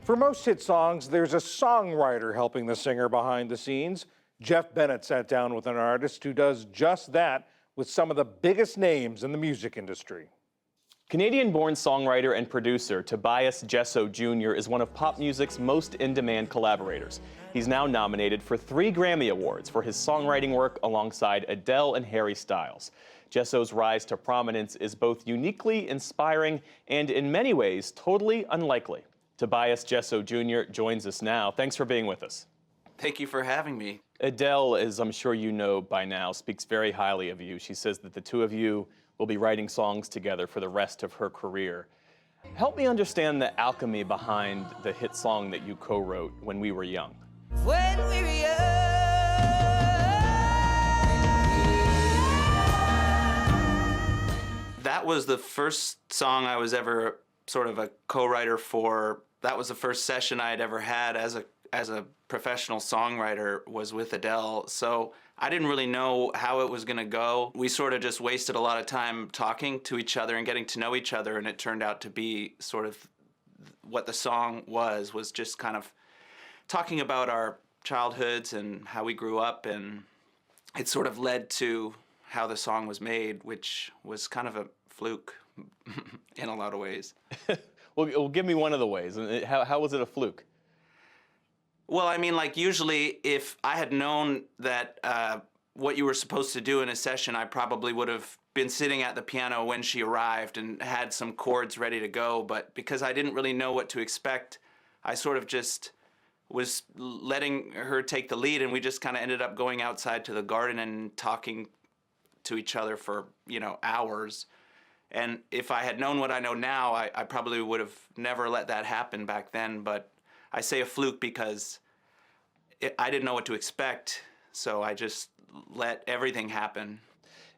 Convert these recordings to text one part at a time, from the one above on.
For most hit songs, there's a songwriter helping the singer behind the scenes. Jeff Bennett sat down with an artist who does just that with some of the biggest names in the music industry. Canadian-born songwriter and producer Tobias Jesso Jr. is one of pop music's most in-demand collaborators. He's now nominated for 3 Grammy Awards for his songwriting work alongside Adele and Harry Styles. Jesso's rise to prominence is both uniquely inspiring and, in many ways, totally unlikely. Tobias Jesso Jr. joins us now. Thanks for being with us. Thank you for having me. Adele, as I'm sure you know by now, speaks very highly of you. She says that the two of you will be writing songs together for the rest of her career. Help me understand the alchemy behind the hit song that you co-wrote, When We Were Young. When we were young. That was the first song I was ever sort of a co-writer for. That was the first session I had ever had as a professional songwriter, was with Adele. So I didn't really know how it was gonna go. We sort of just wasted a lot of time talking to each other and getting to know each other, and it turned out to be sort of what the song was just kind of talking about our childhoods and how we grew up, and it sort of led to how the song was made, which was kind of a fluke in a lot of ways. Well, give me one of the ways. How was it a fluke? Well, I mean, like, usually if I had known that what you were supposed to do in a session, I probably would have been sitting at the piano when she arrived and had some chords ready to go. But because I didn't really know what to expect, I sort of just was letting her take the lead, and we just kind of ended up going outside to the garden and talking to each other for, hours. And if I had known what I know now, I probably would have never let that happen back then. But I say a fluke because I didn't know what to expect, so I just let everything happen.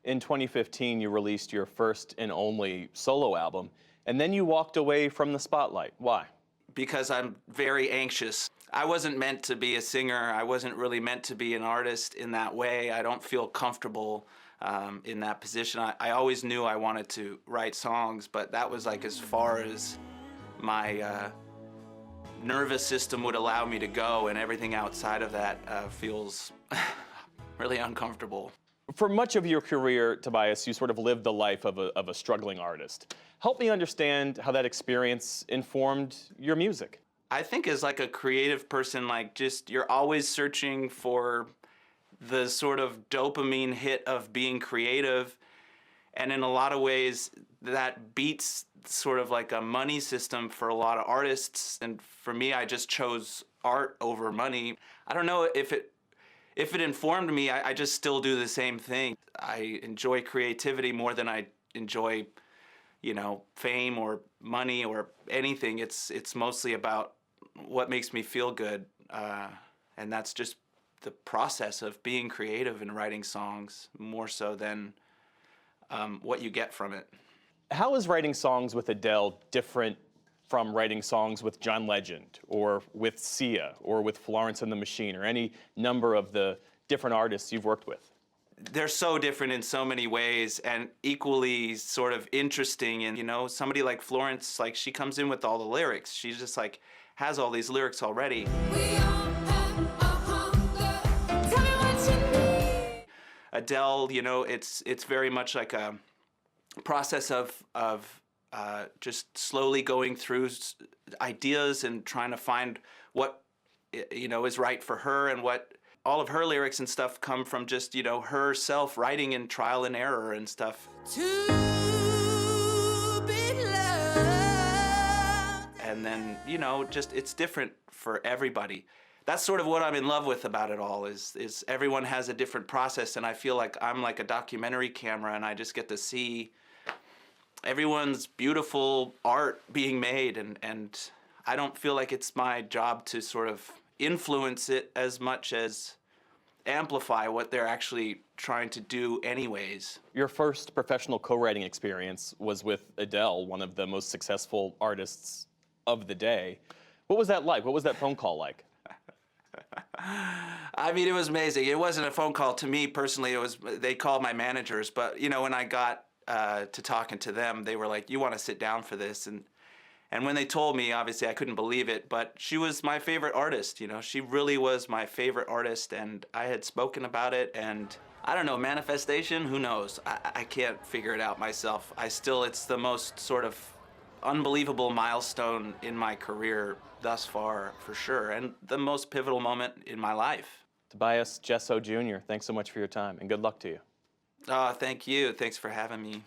In 2015, you released your first and only solo album, and then you walked away from the spotlight. Why? Because I'm very anxious. I wasn't meant to be a singer. I wasn't really meant to be an artist in that way. I don't feel comfortable in that position. I always knew I wanted to write songs, but that was like as far as my nervous system would allow me to go, and everything outside of that feels really uncomfortable. For much of your career, Tobias, you sort of lived the life of a struggling artist. Help me understand how that experience informed your music. I think as like a creative person, you're always searching for the sort of dopamine hit of being creative, and in a lot of ways that beats sort of like a money system for a lot of artists. And for me, I just chose art over money. I don't know if it informed me. I just still do the same thing. I enjoy creativity more than I enjoy, fame or money or anything. It's mostly about what makes me feel good, and that's just the process of being creative and writing songs more so than what you get from it. How is writing songs with Adele different from writing songs with John Legend or with Sia or with Florence and the Machine or any number of the different artists you've worked with? They're so different in so many ways, and equally sort of interesting. And somebody like Florence, like, she comes in with all the lyrics. She just like has all these lyrics already. Adele, it's very much like a process of just slowly going through ideas and trying to find what is right for her, and what all of her lyrics and stuff come from just herself writing in trial and error and stuff. And then just it's different for everybody. That's sort of what I'm in love with about it all, is everyone has a different process, and I feel like I'm like a documentary camera, and I just get to see everyone's beautiful art being made, and I don't feel like it's my job to sort of influence it as much as amplify what they're actually trying to do anyways. Your first professional co-writing experience was with Adele, one of the most successful artists of the day. What was that like? What was that phone call like? I mean, it was amazing. It wasn't a phone call to me personally. They called my managers, but when I got to talking to them, they were like, "You want to sit down for this?" And when they told me, obviously I couldn't believe it, but she was my favorite artist, you know. She really was my favorite artist, and I had spoken about it, and I don't know, manifestation, who knows? I can't figure it out myself. It's the most sort of unbelievable milestone in my career thus far, for sure, and the most pivotal moment in my life. Tobias Jesso Jr., thanks so much for your time, and good luck to you. Thank you. Thanks for having me.